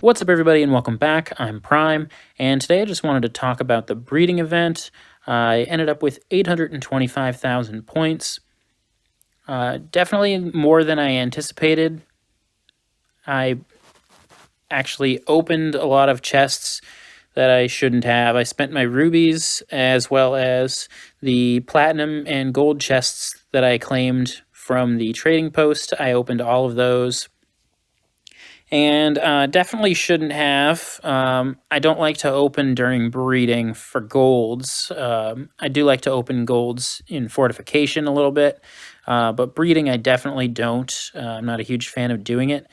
What's up, everybody, and welcome back. I'm Prime, and today I just wanted to talk about the breeding event. I ended up with 825,000 points. Definitely more than I anticipated. I actually opened a lot of chests that I shouldn't have. I spent my rubies as well as the platinum and gold chests that I claimed from the trading post. I opened all of those. And definitely shouldn't have. I don't like to open during breeding for golds. I do like to open golds in fortification a little bit, but breeding I definitely don't. I'm not a huge fan of doing it.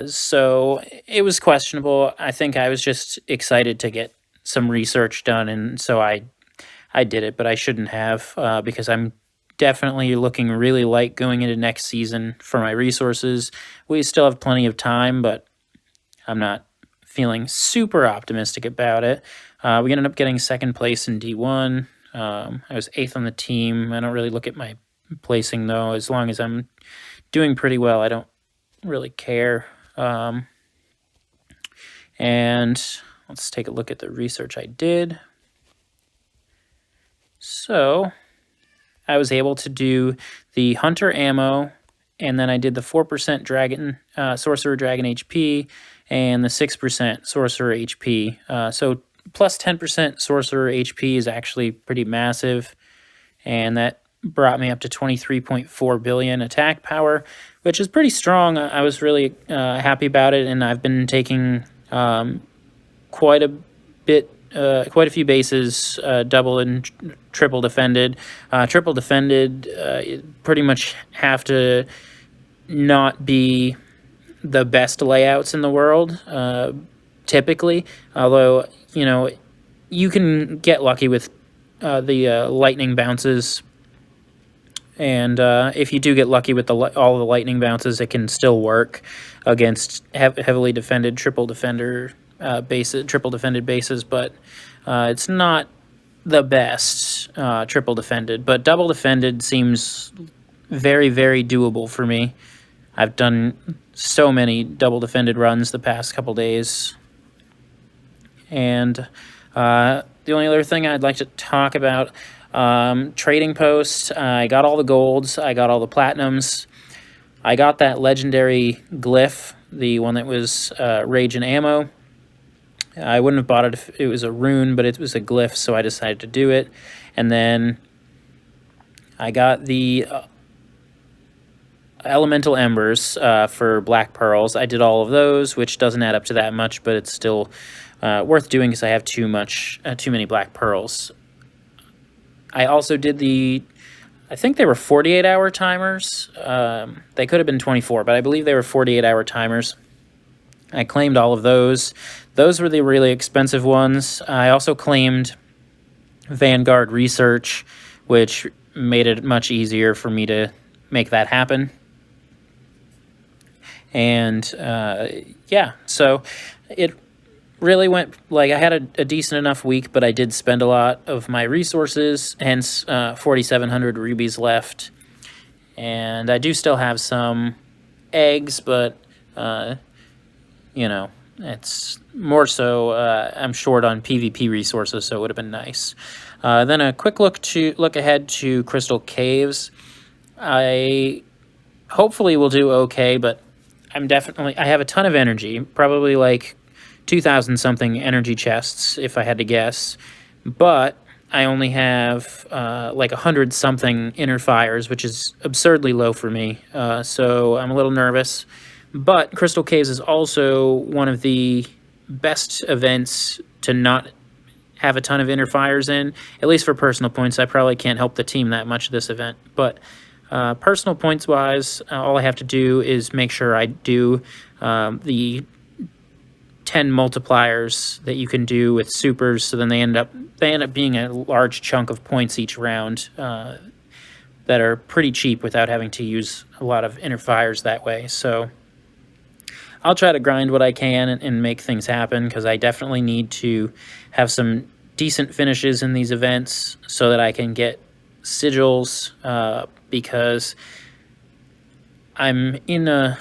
So it was questionable. I think I was just excited to get some research done, and so I did it, but I shouldn't have because I'm definitely looking really light going into next season for my resources. We still have plenty of time, but I'm not feeling super optimistic about it. We ended up getting second place in D1. I was 8th on the team. I don't really look at my placing, though. As long as I'm doing pretty well, I don't really care. And let's take a look at the research I did. So I was able to do the Hunter ammo, and then I did the 4% Dragon Sorcerer Dragon HP and the 6% Sorcerer HP. So plus 10% Sorcerer HP is actually pretty massive, and that brought me up to 23.4 billion attack power, which is pretty strong. I was really happy about it, and I've been taking quite a few bases, double and triple defended. Triple defended, pretty much have to not be the best layouts in the world, typically. Although, you can get lucky with the lightning bounces. And if you do get lucky with all the lightning bounces, it can still work against heavily defended triple defended bases, but it's not the best triple defended. But double defended seems very, very doable for me. I've done so many double defended runs the past couple days. And the only other thing I'd like to talk about, trading post, I got all the golds, I got all the platinums, I got that legendary glyph, the one that was Rage and Ammo. I wouldn't have bought it if it was a rune, but it was a glyph, so I decided to do it. And then I got the elemental embers for black pearls. I did all of those, which doesn't add up to that much, but it's still worth doing because I have too many black pearls. I also did I think they were 48-hour timers. They could have been 24, but I believe they were 48-hour timers. I claimed all of those. Those were the really expensive ones. I also claimed Vanguard Research, which made it much easier for me to make that happen. And yeah, so it really went, like, I had a decent enough week, but I did spend a lot of my resources, hence 4,700 rubies left. And I do still have some eggs, but it's more so I'm short on PvP resources, so it would have been nice. Then a quick look ahead to Crystal Caves. I hopefully will do okay, but I have a ton of energy, probably like 2,000 something energy chests if I had to guess, but I only have like 100 something inner fires, which is absurdly low for me, so I'm a little nervous. But Crystal Caves is also one of the best events to not have a ton of inner fires in, at least for personal points. I probably can't help the team that much this event, but personal points wise, all I have to do is make sure I do the 10 multipliers that you can do with supers, so then they end up being a large chunk of points each round that are pretty cheap without having to use a lot of inner fires that way. So I'll try to grind what I can and make things happen, because I definitely need to have some decent finishes in these events so that I can get sigils, because I'm in a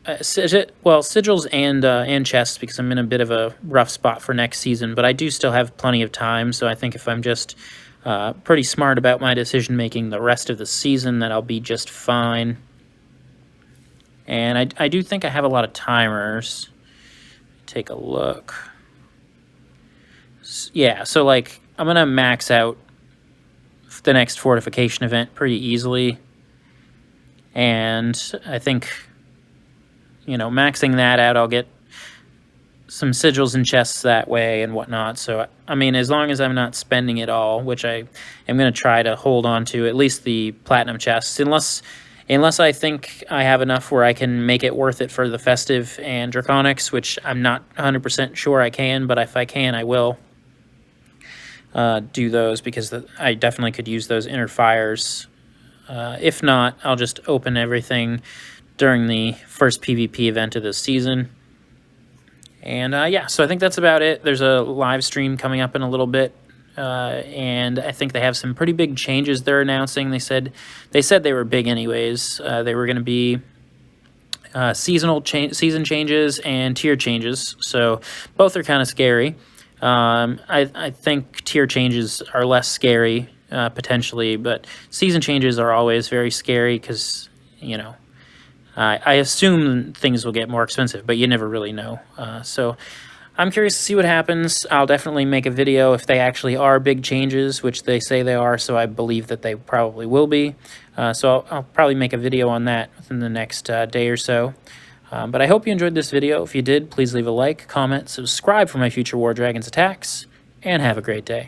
sigils and chests, because I'm in a bit of a rough spot for next season, but I do still have plenty of time, so I think if I'm just pretty smart about my decision-making the rest of the season, that I'll be just fine. And I do think I have a lot of timers. Take a look. Yeah, so like I'm going to max out the next fortification event pretty easily. And I think, you know, maxing that out, I'll get some sigils and chests that way and whatnot. So, I mean, as long as I'm not spending it all, which I am going to try to hold on to, at least the platinum chests, unless I think I have enough where I can make it worth it for the festive and draconics, which I'm not 100% sure I can, but if I can, I will do those, because I definitely could use those inner fires. If not, I'll just open everything during the first PvP event of this season. And yeah, so I think that's about it. There's a live stream coming up in a little bit, and I think they have some pretty big changes they're announcing. They said they were big anyways. They were going to be season changes and tier changes, so both are kind of scary. I think tier changes are less scary, potentially, but season changes are always very scary because, you know, I assume things will get more expensive, but you never really know. So I'm curious to see what happens. I'll definitely make a video if they actually are big changes, which they say they are, so I believe that they probably will be. So I'll probably make a video on that within the next day or so. But I hope you enjoyed this video. If you did, please leave a like, comment, subscribe for my future War Dragons attacks, and have a great day.